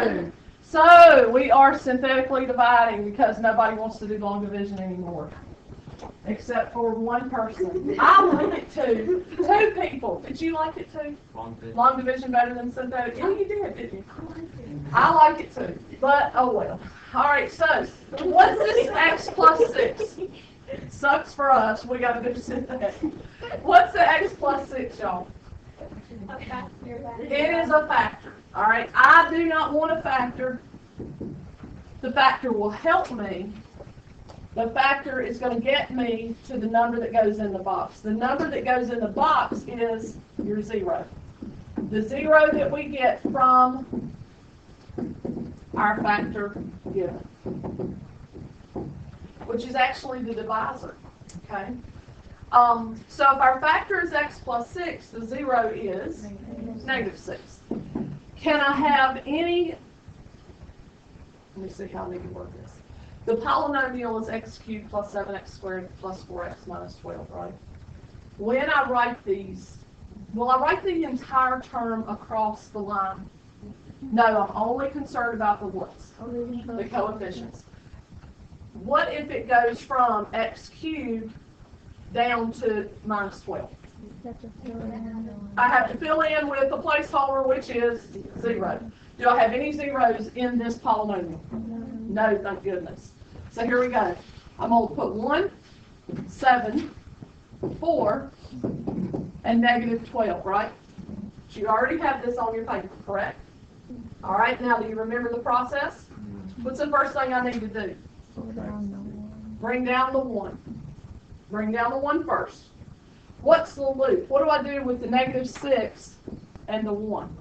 No. So we are synthetically dividing because nobody wants to do long division anymore. Except for one person. I like it too. 2 people. Did you like it too? Long division better than synthetic? Yeah, you did, didn't you? I like it too. But, oh well. Alright, so, what's this x plus 6? Sucks for us. We got to do synthetic. What's the x plus 6, y'all? It is a factor. Alright, I do not want a factor. The factor will help me. The factor is going to get me to the number that goes in the box. The number that goes in the box is your 0. The 0 that we get from our factor given, which is actually the divisor. Okay. So if our factor is x plus 6, the 0 is negative 6. Can I have any? Let me see how I need to work this. The polynomial is x cubed plus 7x squared plus 4x minus 12, right? When I write these, will I write the entire term across the line? No, I'm only concerned about the what's, the coefficients. What if it goes from x cubed down to minus 12? I have to fill in with a placeholder, which is 0. Do I have any zeros in this polynomial? No, thank goodness. So here we go. I'm going to put 1, 7, 4, and negative 12, right? So you already have this on your paper, correct? All right, now do you remember the process? What's the first thing I need to do? Bring down the 1. Bring down the 1 first. What's the loop? What do I do with the negative 6 and the 1?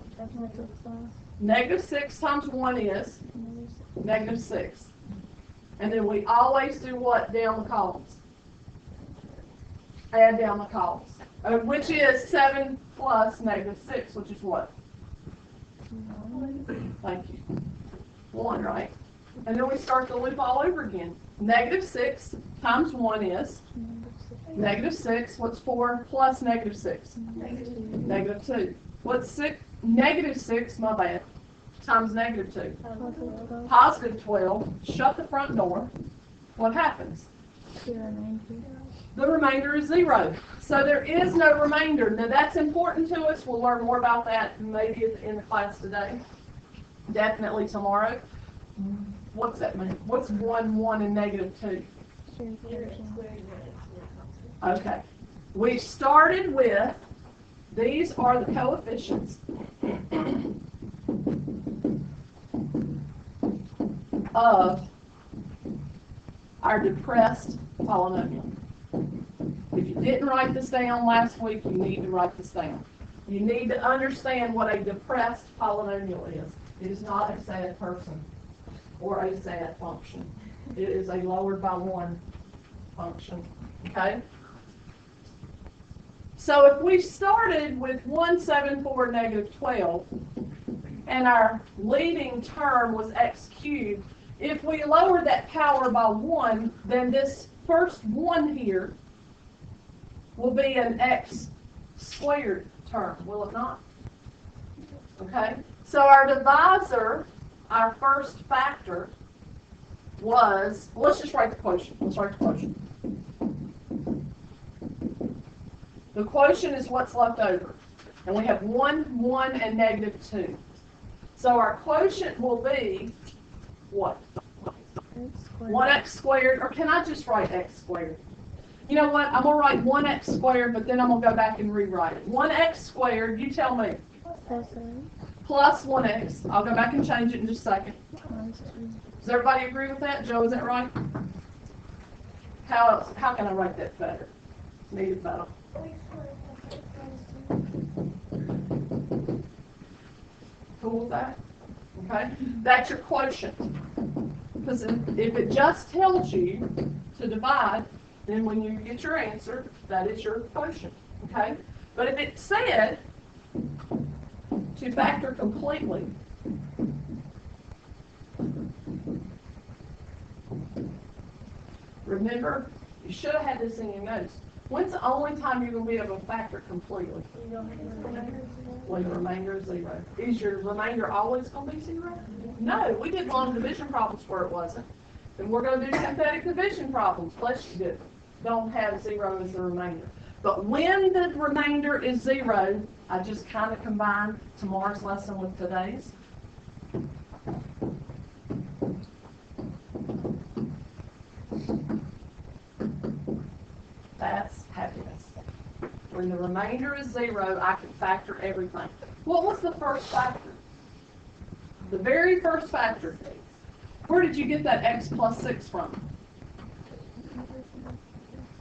Negative 6 times 1 is negative 6. And then we always do what down the columns? Add down the columns. Which is 7 plus negative 6, which is what? Thank you. 1, right? And then we start the loop all over again. Negative 6 times 1 is negative 6. What's 4 plus negative 6? Negative 2. What's 6? Negative 6, my bad, times negative 2. Positive 12. Shut the front door. What happens? The remainder is 0. So there is no remainder. Now that's important to us. We'll learn more about that maybe in the class today. Definitely tomorrow. What's that mean? What's 1, 1, and negative 2? Okay. We started with, these are the coefficients of our depressed polynomial. If you didn't write this down last week, you need to write this down. You need to understand what a depressed polynomial is. It is not a sad person or a sad function. It is a lowered by 1 function. Okay? So if we started with 1, 7, 4, negative 12, and our leading term was x cubed, if we lower that power by 1, then this first 1 here will be an x squared term, will it not? Okay? So our divisor, our first factor, was, let's just write the quotient. Let's write the quotient. The quotient is what's left over. And we have 1, 1, and negative 2. So our quotient will be what? 1x squared, or can I just write x squared? You know what? I'm going to write 1x squared, but then I'm going to go back and rewrite it. 1x squared, you tell me. Plus 1x. I'll go back and change it in just a second. Does everybody agree with that? Joe, is that right? How else? How can I write that better? Need it better. Cool with that? Okay? That's your quotient. Because if it just tells you to divide, then when you get your answer, that is your quotient. Okay? But if it said to factor completely, remember, you should have had this in your notes. When's the only time you're going to be able to factor completely? When the remainder is 0. Is your remainder always going to be 0? No, we did long division problems where it wasn't. And we're going to do synthetic division problems. Bless you, don't have 0 as the remainder. But when the remainder is 0, I just kind of combined tomorrow's lesson with today's. That's happiness. When the remainder is 0, I can factor everything. What was the first factor? The very first factor. Where did you get that x plus 6 from?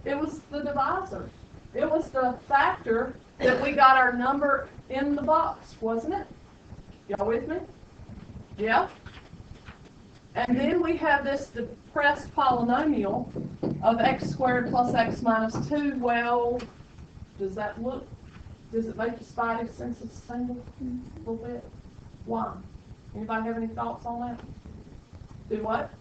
It was the divisor. It was the factor that we got our number in the box, wasn't it? Y'all with me? Yeah? And then we have this depressed polynomial of x squared plus x minus 2. Well, does it make the spidey sense of single a little bit? Why? Anybody have any thoughts on that? Do what?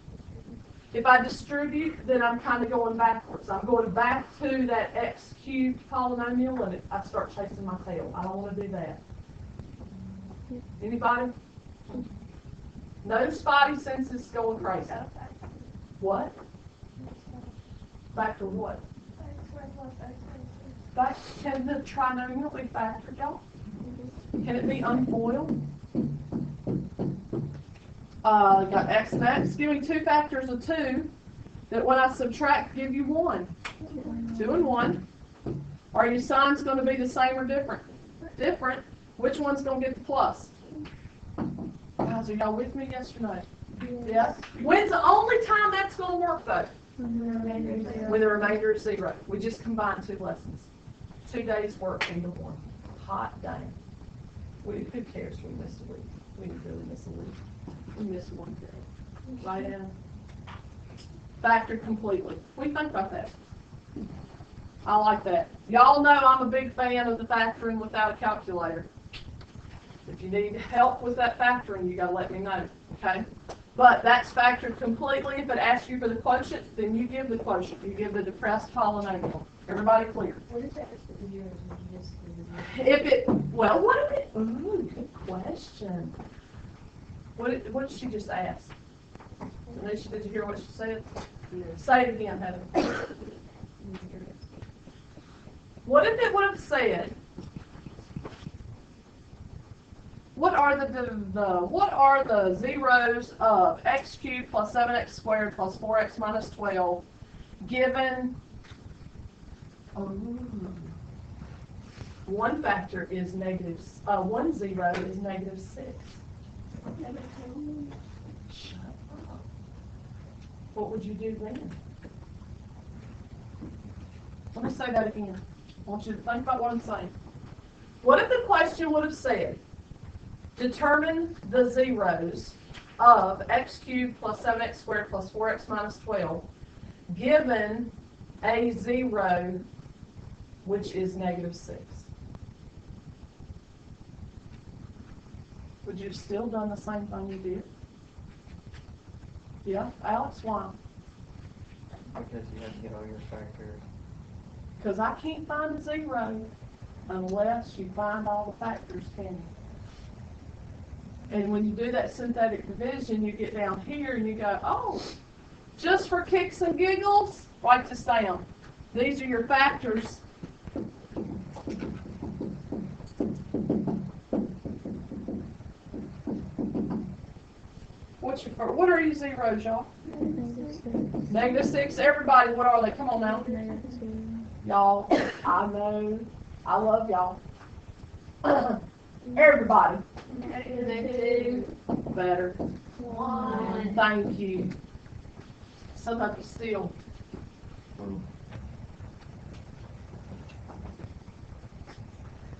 If I distribute, then I'm kind of going backwards. I'm going back to that x cubed polynomial, and I start chasing my tail. I don't want to do that. Anybody? No spidey senses going crazy. What? Factor what? Can the trinomial be factored, y'all? Can it be unfoiled? Got x and x. Give me two factors of 2 that when I subtract give you 1. 2 and 1. Are your signs going to be the same or different? Different. Which one's going to get the plus? Guys, are y'all with me? Yes or no? Yes. When's the only time that's going to work though? When the remainder is 0. We just combined 2 lessons. 2 days work into 1. Hot damn. Who cares? We missed a week. We didn't really miss a week. We missed 1 day. Right down. Factored completely. What do you think about that? I like that. Y'all know I'm a big fan of the factoring without a calculator. If you need help with that factoring, you gotta let me know. Okay? But that's factored completely. If it asks you for the quotient, then you give the quotient. You give the depressed polynomial. Everybody clear? What is that? Well, what if it? Ooh, good question. What did she just ask? Anisha, did you hear what she said? Yeah. Say it again, Heather. What if it would have said? What are the zeros of x cubed plus 7x squared plus 4x minus 12 given? One factor is negative. 1 0 is negative 6. Shut up. What would you do then? Let me say that again. I want you to think about what I'm saying. What if the question would have said, determine the zeros of x cubed plus 7x squared plus 4x minus 12 given a 0 which is negative 6? Would you have still done the same thing you did? Yeah, Alex, why? Because you have to get all your factors. Because I can't find a 0 unless you find all the factors, can you? And when you do that synthetic division, you get down here and you go, oh, just for kicks and giggles, write this down. These are your factors. What are your zeros, y'all? Negative 6. Everybody, what are they? Come on now. Y'all, I know. I love y'all. Everybody. Negative 2. Better. 1. Thank you. Sometimes you still.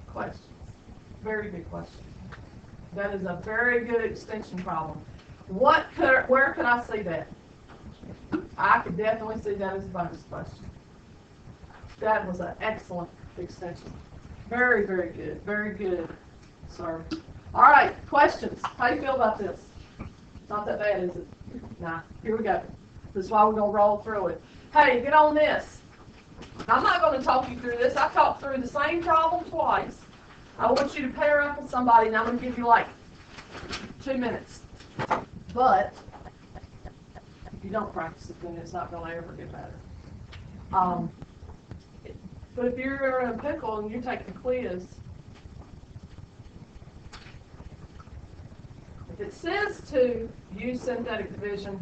Questions. Very good question. That is a very good extension problem. Where could I see that? I could definitely see that as a bonus question. That was an excellent extension. Very, very good. Very good, sir. All right, questions. How do you feel about this? Not that bad, is it? Nah, here we go. This is why we're going to roll through it. Hey, get on this. I'm not going to talk you through this. I talked through the same problem twice. I want you to pair up with somebody, and I'm going to give you like 2 minutes. But if you don't practice it, then it's not going to ever get better. But if you're in a pickle and you're taking a quiz, if it says to use synthetic division,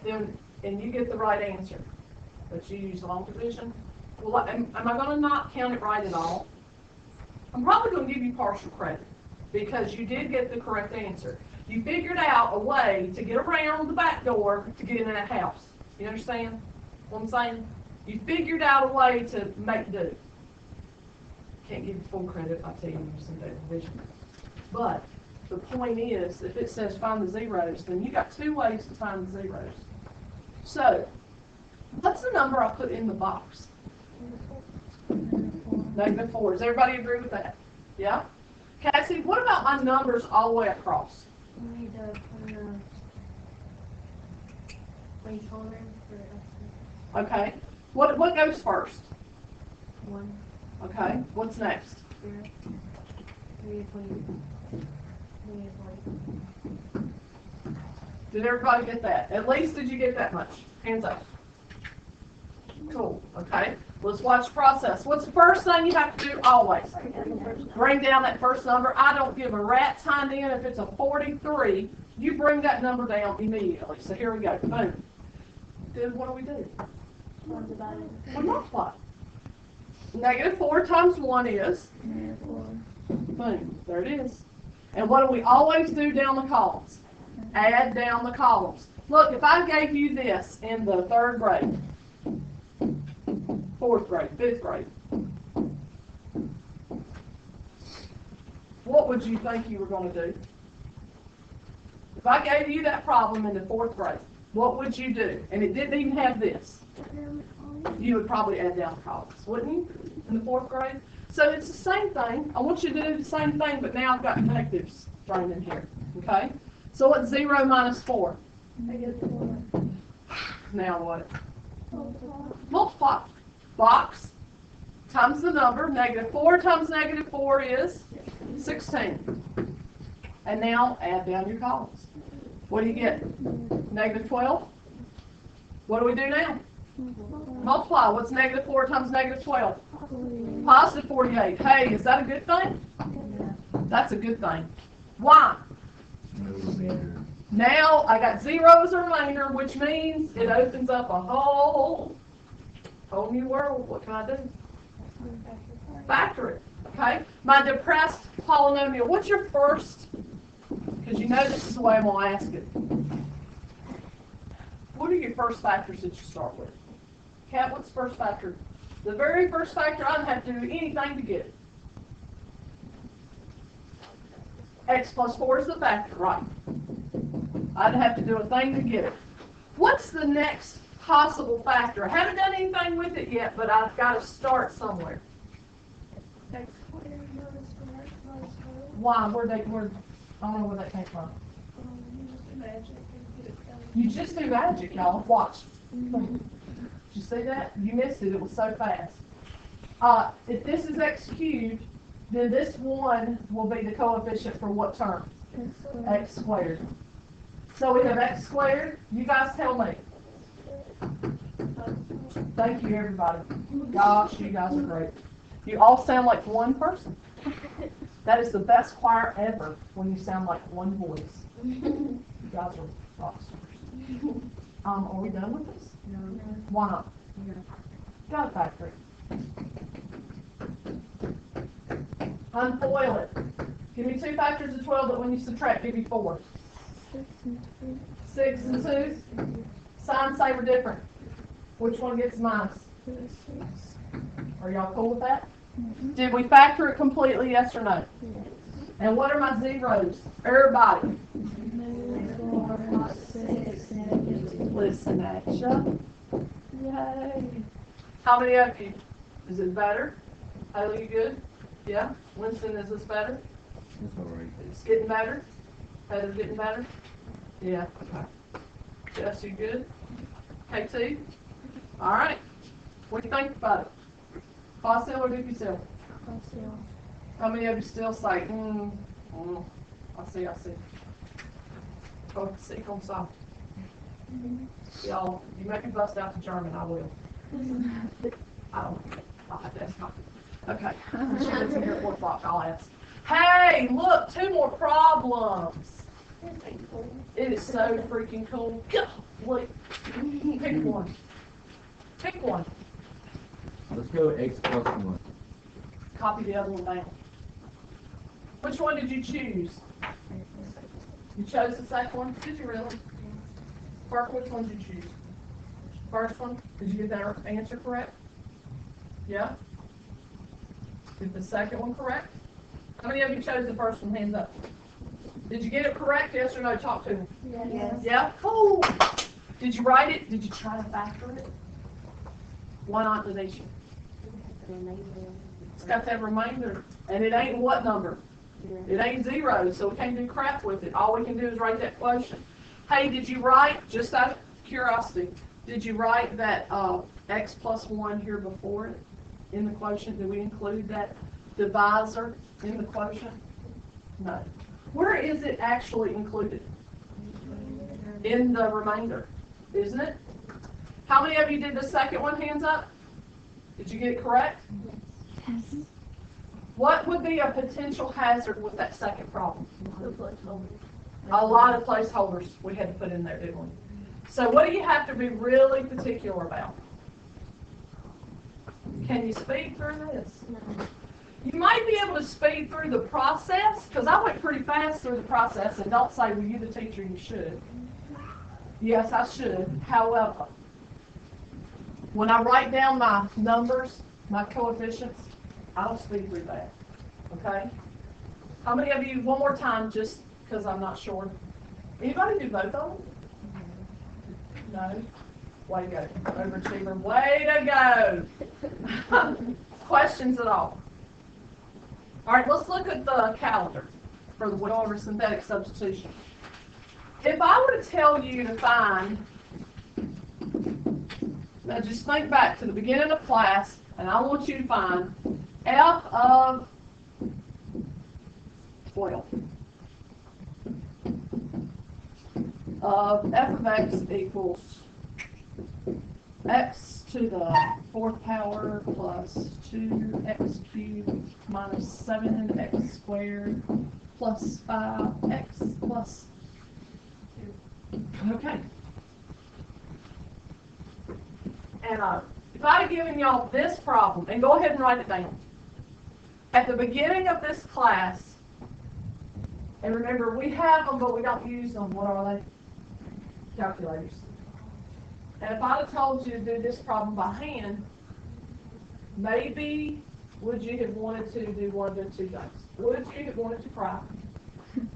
then and you get the right answer, but you use long division, well, am I going to not count it right at all? I'm probably going to give you partial credit because you did get the correct answer. You figured out a way to get around the back door to get in that house. You understand what I'm saying? You figured out a way to make do. Can't give you full credit if I tell you use synthetic division. But the point is, if it says find the zeros, then you got 2 ways to find the zeros. So, what's the number I put in the box? -4. Does everybody agree with that? Yeah? Cassie, what about my numbers all the way across? We need to put a placeholder for Okay. What goes first? 1, Okay. What's next? 0, 3 to 20, 3 to 40. Did everybody get that? At least did you get that much? Hands up. Cool. Okay. Let's watch the process. What's the first thing you have to do always? Bring down that first number. I don't give a rat's hind end if it's a 43. You bring that number down immediately. So here we go. Boom. Then what do we do? We multiply. -4 times 1 is? Boom. There it is. And what do we always do down the columns? Add down the columns. Look, if I gave you this in the 3rd grade, 4th grade, 5th grade, what would you think you were going to do? If I gave you that problem in the 4th grade, what would you do? And it didn't even have this. You would probably add down the columns, wouldn't you, in the 4th grade? So it's the same thing. I want you to do the same thing, but now I've got connectives thrown in here, okay? So what's 0 minus 4? -4. Now what? Multiply. Box times the number. -4 times -4 is 16. And now add down your columns. What do you get? -12. What do we do now? Multiply. What's -4 times -12? Positive 48. Hey, is that a good thing? That's a good thing. Why? Now I got 0 as a remainder, which means it opens up a whole new world. What can I do? Factor it. Okay? My depressed polynomial. What's your first? Because you know this is the way I'm going to ask it. What are your first factors that you start with? Kat, what's the first factor? The very first factor, I don't have to do anything to get it. X plus 4 is the factor, right? I'd have to do a thing to get it. What's the next possible factor? I haven't done anything with it yet, but I've got to start somewhere. X squared minus 4 plus 12. Why? I don't know where that came from. You just do magic, y'all. Watch. Did you see that? You missed it. It was so fast. If this is x cubed, then this 1 will be the coefficient for what term? X squared. So we have x squared. You guys tell me. Thank you, everybody. Gosh, you guys are great. You all sound like one person. That is the best choir ever when you sound like one voice. You guys are rock stars. Are we done with this? No. Why not? Got a factory. Unfoil it. Give me 2 factors of 12 that when you subtract give you 4. 6 and 2. Signs say we're different. Which one gets minus? Are y'all cool with that? Did we factor it completely, yes or no? Yes. And what are my zeros? Everybody. Listen at you. Yay. How many of you? Is it better? Haley, you good? Yeah? Winston, is this better? It's all right. It's getting better? Heather's getting better? Yeah. Okay. Jess, you good? KT? All right. What do you think about it? Facile or difficile? Facile. How many of you still say, I see. Oh, see, comme ça. Y'all, you make me bust out the German, I will. I'll have to ask my. Okay. She gets here at 4 o'clock, I'll ask. Hey, look, 2 more problems. It is so freaking cool. Wait, pick one. Pick one. Let's go x plus 1. Copy the other one down. Which one did you choose? You chose the second one? Did you really? Park, which one did you choose? First one? Did you get that answer correct? Yeah? Did the second one correct? How many of you chose the first one? Hands up. Did you get it correct? Yes or no? Talk to me. Yes. Yeah? Cool. Did you write it? Did you try to factor it? Why not, Denisha? It's got that remainder. And it ain't what number? It ain't 0, so we can't do crap with it. All we can do is write that quotient. Hey, did you write, just out of curiosity, did you write that x plus 1 here before it in the quotient? Did we include that divisor in the quotient? No. Where is it actually included? In the remainder, isn't it? How many of you did the second one? Hands up. Did you get it correct? Yes. What would be a potential hazard with that second problem? A lot of placeholders we had to put in there, didn't we? So what do you have to be really particular about? Can you speed through this? You might be able to speed through the process, because I went pretty fast through the process, and don't say, well, you the teacher, you should. Yes, I should. However, when I write down my numbers, my coefficients, I don't speed through that. Okay? How many of you, one more time, just because I'm not sure. Anybody do both of them? No? Way to go. Overachiever. Way to go. Questions at all? All right, let's look at the calendar for the whatever synthetic substitution. If I were to tell you to find, now just think back to the beginning of class, and I want you to find f of 12 of f of x equals x to the 4th power plus 2x cubed minus 7x squared plus 5x plus 2. Okay. And if I had given y'all this problem, and go ahead and write it down. At the beginning of this class, and remember, we have them, but we don't use them. What are they? Calculators. And if I'd have told you to do this problem by hand, maybe would you have wanted to do one of the 2 things? Would you have wanted to cry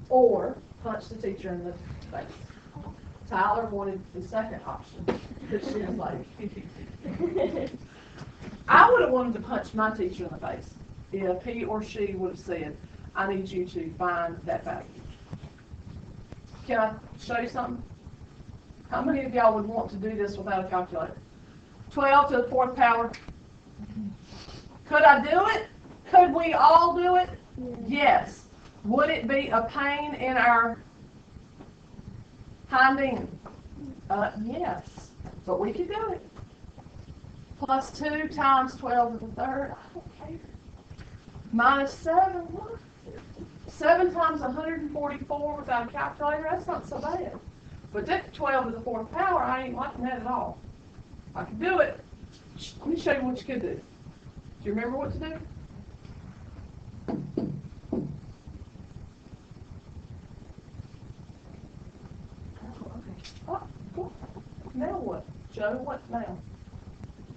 or punch the teacher in the face? Tyler wanted the second option, because she was like, I would have wanted to punch my teacher in the face if he or she would have said, I need you to find that value. Can I show you something? How many of y'all would want to do this without a calculator? 12 to the 4th power. Could I do it? Could we all do it? Yes. Would it be a pain in our hind end? Yes. But we could do it. Plus 2 times 12 to the 3rd. I don't care. Minus 7. What? 7 times 144 without a calculator. That's not so bad. But that 12 to the 4th power, I ain't liking that at all. I could do it. Let me show you what you could do. Do you remember what to do? Oh, cool. Now what? Joe, what now?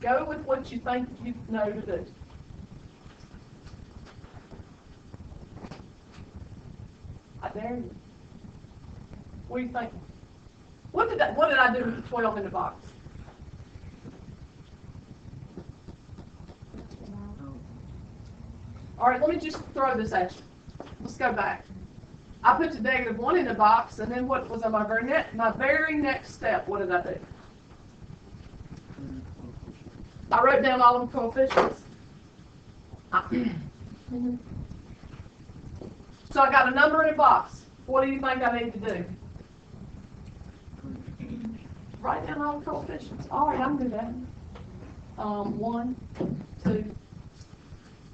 Go with what you think you know to do. I dare you. What do you think? What did I do with the 12 in the box? All right, let me just throw this at you. Let's go back. I put the -1 in the box, and then what was on my very next step? What did I do? I wrote down all of the coefficients. So I got a number in a box. What do you think I need to do? Write down all the coefficients. All right, I can do that. 1, 2,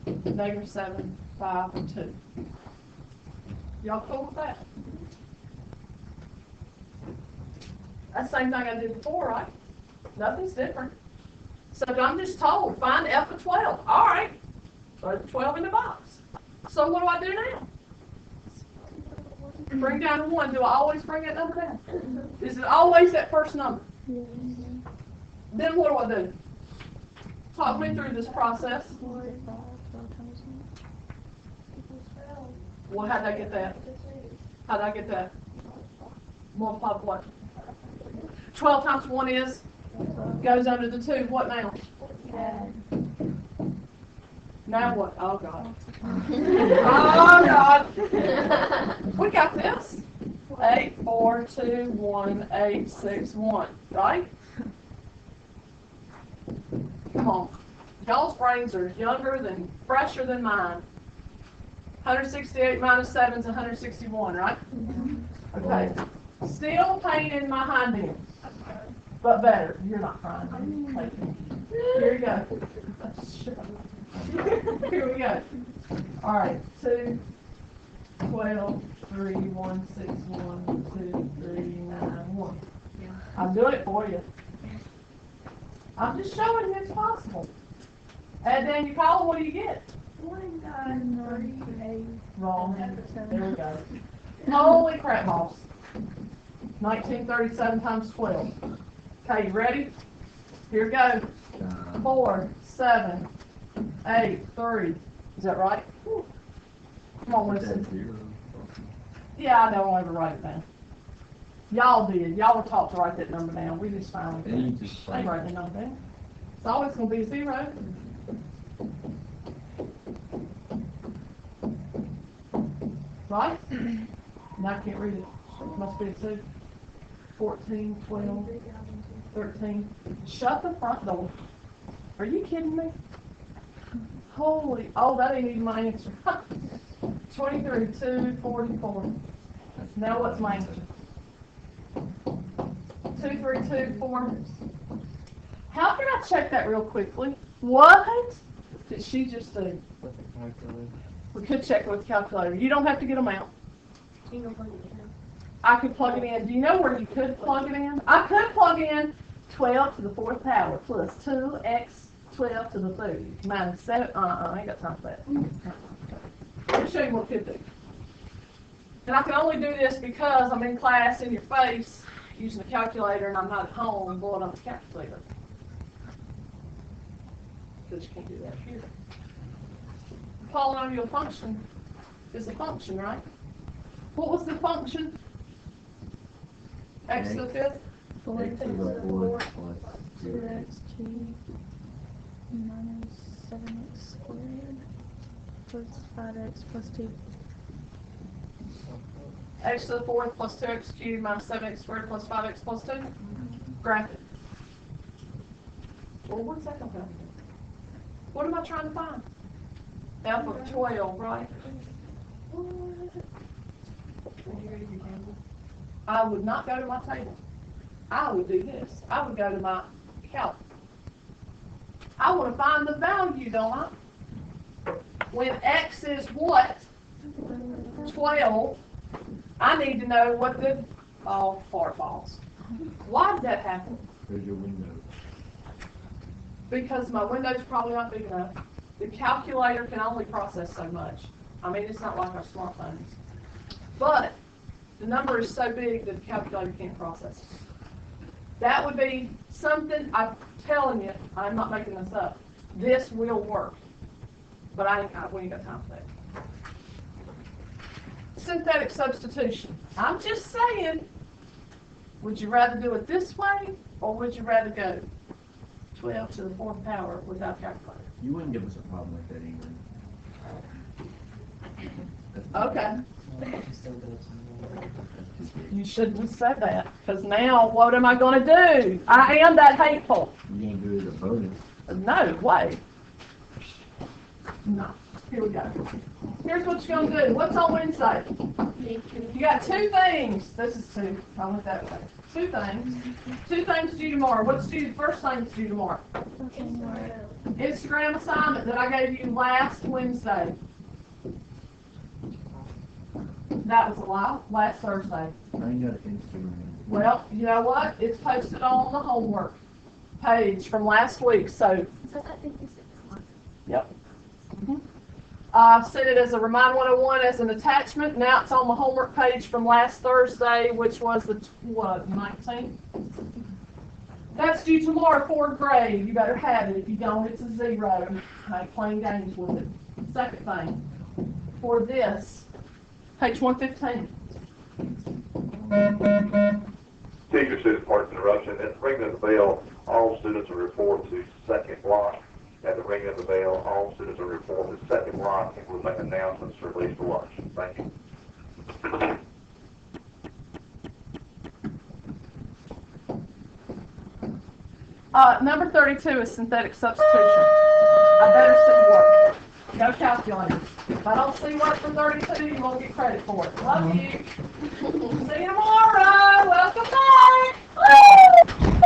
-7, 5, and 2. Y'all cool with that? That's the same thing I did before, right? Nothing's different. So I'm just told, find f of 12. All right, put 12 in the box. So what do I do now? Bring down to 1. Do I always bring that number down? Is it always that first number? Then what do I do? Talk me through this process. Well, how'd I get that? How'd I get that? Multiply with what? 12 times 1 is? Goes under the 2. What now? Now what? Oh, God. Oh, God. We got this. 8, 4, 2, 1, 8, 6, 1. Right? Come on. Y'all's brains are fresher than mine. 168 minus 7 is 161, right? Okay. Still pain in my hind end. But better. You're not crying. Here we go. Here we go. All right. 2, 12, 3, 1, 6, 1, 2, 3, 9, 1. I'm doing it for you. I'm just showing you it's possible. And then you call them, what do you get? 1938. Wrong. There we go. Holy crap balls. 1937 times 12. Okay, you ready? Here we go. 4, 7, 8, 3. Is that right? Come on, listen. Yeah, I don't ever write it down. Y'all did. Y'all were taught to write that number down. We just finally did. They write the number down. It's always going to be a 0. Right? Now I can't read it. Must be a 2. 14, 12, 13. Shut the front door. Are you kidding me? Holy, oh, that ain't even my answer. 23, 2, 44. Now what's my answer? 2, 3, 2, 4. How can I check that real quickly? What did she just do? With the calculator. We could check it with the calculator. You don't have to get them out. I could plug it in. Do you know where you could plug it in? I could plug in 12 to the 4th power plus 2x 12 to the 3rd minus 7. I ain't got time for that. Let me show you what I could do. And I can only do this because I'm in class in your face using a calculator and I'm not at home blowing up the calculator. Because you can't do that here. Polynomial function is a function, right? What was the function? X to the 5th? 4 X to to the the 4th 4th plus plus 2 minus 7x squared plus 5x plus 2. X to the 4th plus 2x cubed minus 7x squared plus 5x plus 2? Graph it. Well, what's that going to do? What am I trying to find? F of 12, right? I would not go to my table. I would do this. I would go to my calc. I want to find the value, don't I? When x is what? 12. I need to know what the fart balls. Why did that happen? There's your window. Because my window's probably not big enough. The calculator can only process so much. I mean, it's not like our smartphones. But the number is so big that the calculator can't process it. That would be something, I'm telling you, I'm not making this up. This will work. But we ain't got time for that. Synthetic substitution. I'm just saying, would you rather do it this way, or would you rather go 12 to the 4th power without calculator? You wouldn't give us a problem like that anyway. Okay. You still do it somewhere. You shouldn't have said that, because now what am I going to do? I am that hateful. You're going to do it as a bonus. No way. No. Here we go. Here's what you're gonna do. What's on Wednesday? You got two things. This is two. I went that way. Two things. Two things due tomorrow. What's due? First thing's due tomorrow. Instagram assignment that I gave you last Wednesday. That was a lie. Last Thursday. I ain't got an Instagram. Well, you know what? It's posted on the homework page from last week. So, yep. I sent it as a Remind 101 as an attachment. Now it's on the homework page from last Thursday, which was the 19th. That's due tomorrow, 4th grade. You better have it. If you don't, it's a 0. I ain't playing games with it. Second thing, for this, page 115. Teacher student parts interruption. At the ringing of the bell, all students are reported to second block. At the ringing of the bell, all students are reported to second block, and we'll make announcements for release for lunch. Thank you. Number 32 is synthetic substitution. I better see work. No calculators. If I don't see work from 32, you won't get credit for it. Love you. See you tomorrow.